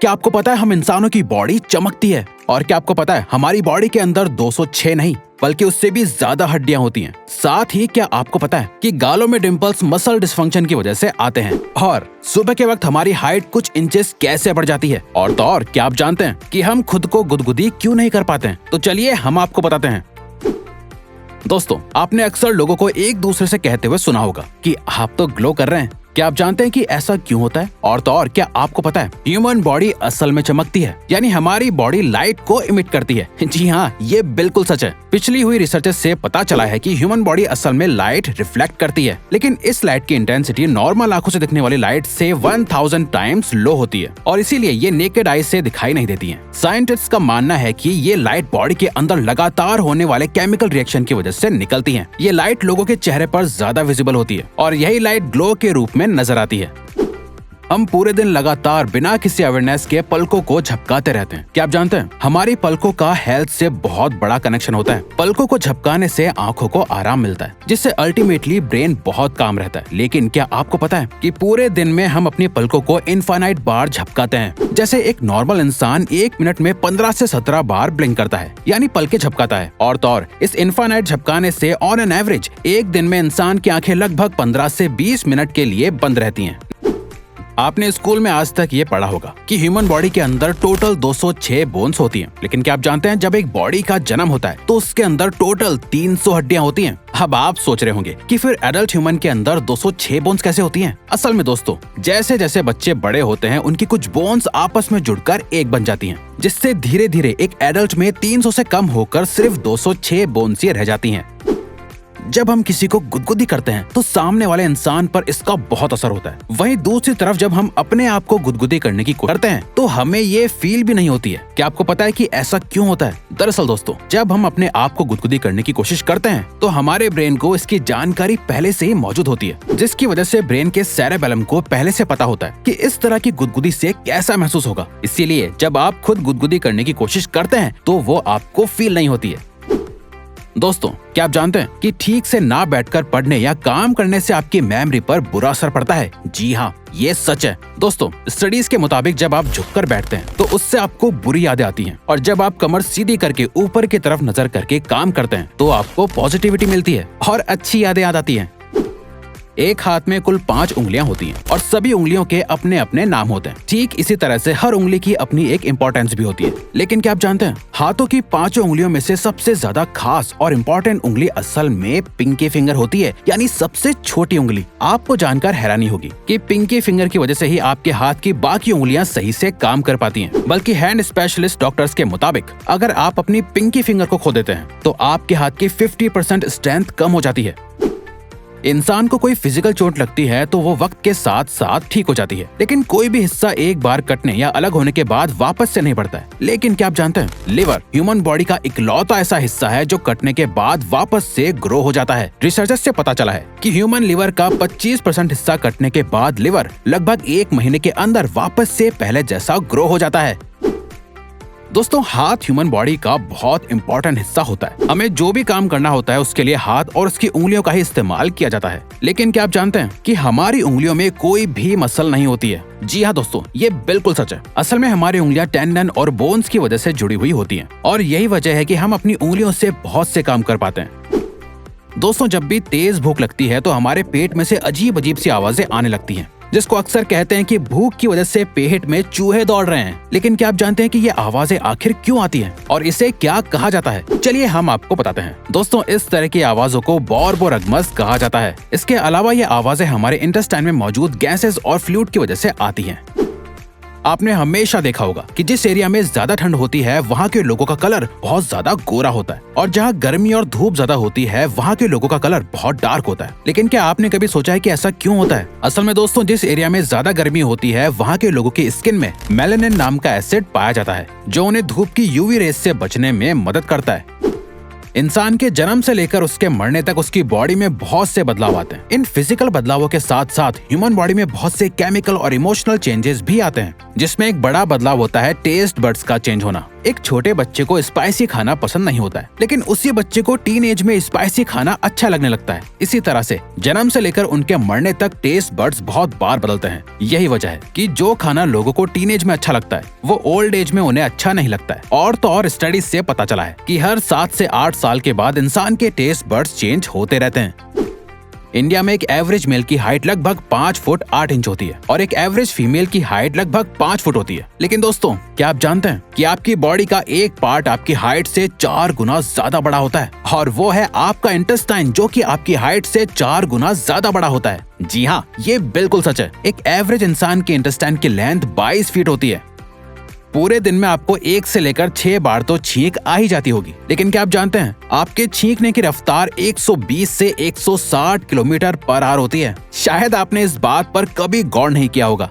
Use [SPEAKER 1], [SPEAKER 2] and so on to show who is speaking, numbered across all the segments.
[SPEAKER 1] क्या आपको पता है हम इंसानों की बॉडी चमकती है? और क्या आपको पता है हमारी बॉडी के अंदर 206 नहीं बल्कि उससे भी ज्यादा हड्डियां होती हैं। साथ ही क्या आपको पता है कि गालों में डिंपल्स मसल डिसफंक्शन की वजह से आते हैं। और सुबह के वक्त हमारी हाइट कुछ इंचेस कैसे बढ़ जाती है। और तो और क्या आप जानते हैं कि हम खुद को गुदगुदी क्यों नहीं कर पाते हैं? तो चलिए हम आपको बताते हैं। दोस्तों, आपने अक्सर लोगों को एक दूसरे से कहते हुए सुना होगा कि आप तो ग्लो कर रहे हैं। क्या आप जानते हैं कि ऐसा क्यों होता है? और तो और क्या आपको पता है ह्यूमन बॉडी असल में चमकती है, यानी हमारी बॉडी लाइट को इमिट करती है। जी हाँ, ये बिल्कुल सच है। पिछली हुई रिसर्च से पता चला है कि ह्यूमन बॉडी असल में लाइट रिफ्लेक्ट करती है, लेकिन इस लाइट की इंटेंसिटी नॉर्मल आंखों से दिखने वाली लाइट से 1000 टाइम्स लो होती है और इसीलिए ये नेकेड आई से दिखाई नहीं देती है। साइंटिस्ट का मानना है कि ये लाइट बॉडी के अंदर लगातार होने वाले केमिकल रिएक्शन की वजह से निकलती है। ये लाइट लोगों के चेहरे पर ज्यादा विजिबल होती है और यही लाइट ग्लो के रूप में नजर आती है। हम पूरे दिन लगातार बिना किसी अवेयरनेस के पलकों को झपकाते रहते हैं। क्या आप जानते हैं हमारी पलकों का हेल्थ से बहुत बड़ा कनेक्शन होता है। पलकों को झपकाने से आंखों को आराम मिलता है, जिससे अल्टीमेटली ब्रेन बहुत काम रहता है। लेकिन क्या आपको पता है कि पूरे दिन में हम अपनी पलकों को इनफाइनाइट बार झपकाते हैं। जैसे एक नॉर्मल इंसान 1 मिनट में 15 से 17 बार ब्लिंक करता है, यानी पलके झपकाता है। और तो और इस इनफाइनाइट झपकाने से ऑन एन एवरेज एक दिन में इंसान की आंखें लगभग 15 से 20 मिनट के लिए बंद रहती हैं। आपने स्कूल में आज तक ये पढ़ा होगा कि ह्यूमन बॉडी के अंदर टोटल 206 बोन्स होती हैं। लेकिन क्या आप जानते हैं जब एक बॉडी का जन्म होता है तो उसके अंदर टोटल 300 हड्डियां होती हैं। अब आप सोच रहे होंगे कि फिर एडल्ट ह्यूमन के अंदर 206 बोन्स कैसे होती हैं? असल में दोस्तों, जैसे जैसे बच्चे बड़े होते हैं उनकी कुछ बोन्स आपस में जुड़कर एक बन जाती हैं, जिससे धीरे धीरे एक एडल्ट में 300 से कम होकर सिर्फ 206 बोन्स ही रह जाती हैं। जब हम किसी को गुदगुदी करते हैं तो सामने वाले इंसान पर इसका बहुत असर होता है। वहीं दूसरी तरफ जब हम अपने आप को गुदगुदी करने की कोशिश करते हैं तो हमें ये फील भी नहीं होती है। क्या आपको पता है कि ऐसा क्यों होता है? दरअसल दोस्तों, जब हम अपने आप को गुदगुदी करने की कोशिश करते हैं तो हमारे ब्रेन को इसकी जानकारी पहले से ही मौजूद होती है, जिसकी वजह से ब्रेन के सेरेबेलम को पहले से पता होता है कि इस तरह की गुदगुदी से कैसा महसूस होगा। इसीलिए जब आप खुद गुदगुदी करने की कोशिश करते हैं तो वो आपको फील नहीं होती है। दोस्तों, क्या आप जानते हैं कि ठीक से ना बैठकर पढ़ने या काम करने से आपकी मेमोरी पर बुरा असर पड़ता है? जी हाँ, ये सच है। दोस्तों, स्टडीज के मुताबिक जब आप झुककर बैठते हैं तो उससे आपको बुरी यादें आती हैं और जब आप कमर सीधी करके ऊपर की तरफ नजर करके काम करते हैं तो आपको पॉजिटिविटी मिलती है और अच्छी यादें याद आती हैं। एक हाथ में कुल 5 उंगलियां होती हैं और सभी उंगलियों के अपने अपने नाम होते हैं। ठीक इसी तरह से हर उंगली की अपनी एक इम्पोर्टेंस भी होती है। लेकिन क्या आप जानते हैं हाथों की 5 उंगलियों में से सबसे ज्यादा खास और इम्पोर्टेंट उंगली असल में पिंकी फिंगर होती है, यानी सबसे छोटी उंगली। आपको जानकर हैरानी होगी कि पिंकी फिंगर की वजह से ही आपके हाथ की बाकी उंगलियां सही से काम कर पाती हैं। बल्कि हैंड स्पेशलिस्ट डॉक्टर्स के मुताबिक अगर आप अपनी पिंकी फिंगर को खो देते हैं तो आपके हाथ की 50% स्ट्रेंथ कम हो जाती है। इंसान को कोई फिजिकल चोट लगती है तो वो वक्त के साथ साथ ठीक हो जाती है, लेकिन कोई भी हिस्सा एक बार कटने या अलग होने के बाद वापस से नहीं बढ़ता है। लेकिन क्या आप जानते हैं लिवर ह्यूमन बॉडी का इकलौता ऐसा हिस्सा है जो कटने के बाद वापस से ग्रो हो जाता है। रिसर्चर्स से पता चला है कि ह्यूमन लिवर का 25% हिस्सा कटने के बाद लिवर लगभग 1 महीने के अंदर वापस से पहले जैसा ग्रो हो जाता है। दोस्तों, हाथ ह्यूमन बॉडी का बहुत इंपॉर्टेंट हिस्सा होता है। हमें जो भी काम करना होता है उसके लिए हाथ और उसकी उंगलियों का ही इस्तेमाल किया जाता है। लेकिन क्या आप जानते हैं कि हमारी उंगलियों में कोई भी मसल नहीं होती है? जी हाँ दोस्तों, ये बिल्कुल सच है। असल में हमारी उंगलियां टेंडन और बोन्स की वजह से जुड़ी हुई होती हैं और यही वजह है कि हम अपनी उंगलियों से बहुत से काम कर पाते हैं। दोस्तों, जब भी तेज भूख लगती है तो हमारे पेट में से अजीब अजीब सी आवाजें आने लगती हैं, जिसको अक्सर कहते हैं कि भूख की वजह से पेट में चूहे दौड़ रहे हैं। लेकिन क्या आप जानते हैं कि ये आवाजें आखिर क्यों आती हैं और इसे क्या कहा जाता है? चलिए हम आपको बताते हैं। दोस्तों, इस तरह की आवाजों को बॉर्बोरेगमस कहा जाता है। इसके अलावा ये आवाजें हमारे इंटेस्टाइन में मौजूद गैसेस और फ्लूइड की वजह से आती हैं। आपने हमेशा देखा होगा कि जिस एरिया में ज्यादा ठंड होती है वहाँ के लोगों का कलर बहुत ज्यादा गोरा होता है और जहाँ गर्मी और धूप ज्यादा होती है वहाँ के लोगों का कलर बहुत डार्क होता है। लेकिन क्या आपने कभी सोचा है कि ऐसा क्यों होता है? असल में दोस्तों, जिस एरिया में ज्यादा गर्मी होती है वहाँ के लोगों की स्किन में मेलानिन नाम का एसिड पाया जाता है जो उन्हें धूप की यूवी रेस से बचने में मदद करता है। इंसान के जन्म से लेकर उसके मरने तक उसकी बॉडी में बहुत से बदलाव आते हैं। इन फिजिकल बदलावों के साथ साथ ह्यूमन बॉडी में बहुत से केमिकल और इमोशनल चेंजेस भी आते हैं, जिसमें एक बड़ा बदलाव होता है टेस्ट बड्स का चेंज होना। एक छोटे बच्चे को स्पाइसी खाना पसंद नहीं होता है, लेकिन उसी बच्चे को टीन एज में स्पाइसी खाना अच्छा लगने लगता है। इसी तरह से जन्म से लेकर उनके मरने तक टेस्ट बड्स बहुत बार बदलते हैं। यही वजह है कि जो खाना लोगों को टीन एज में अच्छा लगता है वो ओल्ड एज में उन्हें अच्छा नहीं लगता है। और तो और स्टडीज से पता चला है कि हर 7 से 8 साल के बाद इंसान के टेस्ट बड्स चेंज होते रहते हैं। इंडिया में एक एवरेज मेल की हाइट लगभग 5 फुट 8 इंच होती है और एक एवरेज फीमेल की हाइट लगभग 5 फुट होती है। लेकिन दोस्तों, क्या आप जानते हैं कि आपकी बॉडी का एक पार्ट आपकी हाइट से 4 गुना ज्यादा बड़ा होता है, और वो है आपका इंटेस्टाइन, जो कि आपकी हाइट से 4 गुना ज्यादा बड़ा होता है। जी हाँ, ये बिल्कुल सच है। एक एवरेज इंसान के इंटेस्टाइन की लेंथ 22 फीट होती है। पूरे दिन में आपको 1 से लेकर 6 बार तो छींक आ ही जाती होगी। लेकिन क्या आप जानते हैं आपके छींकने की रफ्तार 120 से 160 किलोमीटर पर आवर होती है। शायद आपने इस बात पर कभी गौर नहीं किया होगा।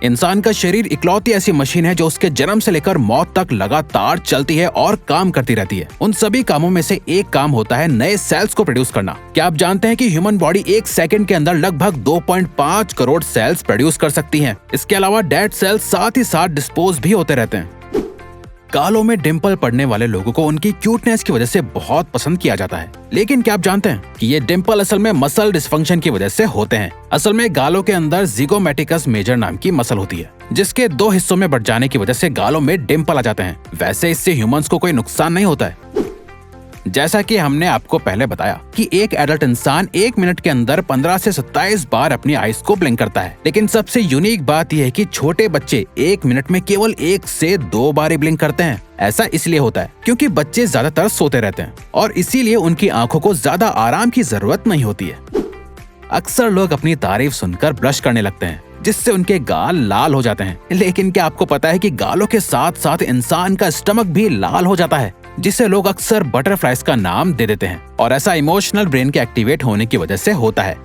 [SPEAKER 1] इंसान का शरीर इकलौती ऐसी मशीन है जो उसके जन्म से लेकर मौत तक लगातार चलती है और काम करती रहती है। उन सभी कामों में से एक काम होता है नए सेल्स को प्रोड्यूस करना। क्या आप जानते हैं कि ह्यूमन बॉडी 1 सेकंड के अंदर लगभग 2.5 करोड़ सेल्स प्रोड्यूस कर सकती है। इसके अलावा डेड सेल्स साथ ही साथ डिस्पोज भी होते रहते हैं। गालों में डिंपल पड़ने वाले लोगों को उनकी क्यूटनेस की वजह से बहुत पसंद किया जाता है। लेकिन क्या आप जानते हैं कि ये डिंपल असल में मसल डिस्फंक्शन की वजह से होते हैं। असल में गालों के अंदर जिगोमैटिकस मेजर नाम की मसल होती है, जिसके 2 हिस्सों में बढ़ जाने की वजह से गालों में डिंपल आ जाते हैं। वैसे इससे ह्यूमंस को कोई नुकसान नहीं होता है। जैसा कि हमने आपको पहले बताया कि एक एडल्ट इंसान 1 मिनट के अंदर 15 से 27 बार अपनी आईज को ब्लिंक करता है। लेकिन सबसे यूनिक बात यह है कि छोटे बच्चे 1 मिनट में केवल 1 से 2 बार ही ब्लिंक करते हैं। ऐसा इसलिए होता है क्योंकि बच्चे ज्यादातर सोते रहते हैं और इसीलिए उनकी आंखों को ज्यादा आराम की जरूरत नहीं होती है। अक्सर लोग अपनी तारीफ सुनकर ब्लश करने लगते हैं, जिससे उनके गाल लाल हो जाते हैं। लेकिन क्या आपको पता है कि गालों के साथ साथ इंसान का स्टमक भी लाल हो जाता है, जिसे लोग अक्सर बटरफ्लाइज का नाम दे देते हैं। और ऐसा इमोशनल ब्रेन के एक्टिवेट होने की वजह से होता है।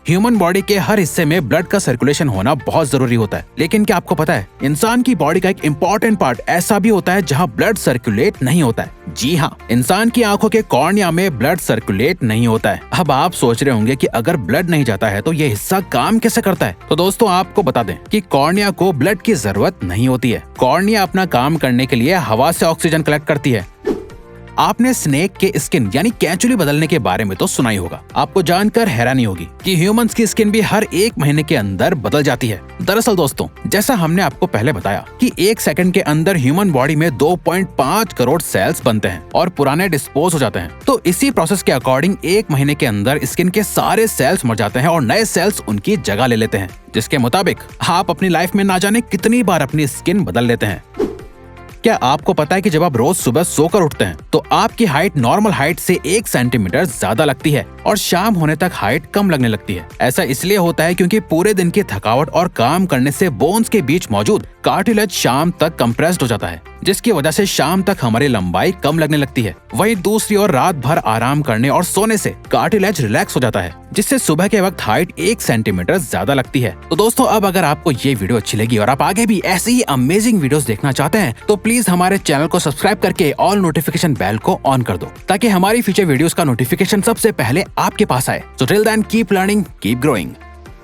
[SPEAKER 1] ह्यूमन बॉडी के हर हिस्से में ब्लड का सर्कुलेशन होना बहुत जरूरी होता है। लेकिन क्या आपको पता है इंसान की बॉडी का एक इम्पोर्टेंट पार्ट ऐसा भी होता है जहाँ ब्लड सर्कुलेट नहीं होता है। जी हाँ, इंसान की आंखों के कॉर्निया में ब्लड सर्कुलेट नहीं होता है। अब आप सोच रहे होंगे कि अगर ब्लड नहीं जाता है तो ये हिस्सा काम कैसे करता है। तो दोस्तों, आपको बता दें कि कॉर्निया को ब्लड की जरूरत नहीं होती है। कॉर्निया अपना काम करने के लिए हवा से ऑक्सीजन कलेक्ट करती है। आपने स्नेक के स्किन यानी कैंचुली बदलने के बारे में तो सुना ही होगा। आपको जानकर हैरानी होगी कि ह्यूमंस की स्किन भी हर 1 महीने के अंदर बदल जाती है। दरअसल दोस्तों, जैसा हमने आपको पहले बताया कि 1 सेकंड के अंदर ह्यूमन बॉडी में 2.5 करोड़ सेल्स बनते हैं और पुराने डिस्पोज हो जाते हैं। तो इसी प्रोसेस के अकॉर्डिंग 1 महीने के अंदर स्किन के सारे सेल्स मर जाते हैं और नए सेल्स उनकी जगह ले लेते हैं, जिसके मुताबिक आप अपनी लाइफ में ना जाने कितनी बार अपनी स्किन बदल लेते हैं। क्या आपको पता है कि जब आप रोज सुबह सोकर उठते हैं तो आपकी हाइट नॉर्मल हाइट से 1 सेंटीमीटर ज्यादा लगती है और शाम होने तक हाइट कम लगने लगती है। ऐसा इसलिए होता है क्योंकि पूरे दिन की थकावट और काम करने से बोन्स के बीच मौजूद कार्टिलेज शाम तक कंप्रेस्ड हो जाता है, जिसकी वजह से शाम तक हमारी लंबाई कम लगने लगती है। वहीं दूसरी ओर रात भर आराम करने और सोने से कार्टिलेज रिलैक्स हो जाता है, जिससे सुबह के वक्त हाइट 1 सेंटीमीटर ज्यादा लगती है। तो दोस्तों, अब अगर आपको ये वीडियो अच्छी लगी और आप आगे भी ऐसी ही अमेजिंग वीडियोस देखना चाहते हैं तो प्लीज हमारे चैनल को सब्सक्राइब करके ऑल नोटिफिकेशन बेल को ऑन कर दो, ताकि हमारी फ्यूचर वीडियोस का नोटिफिकेशन सबसे पहले आपके पास आए। So till then keep learning, keep growing.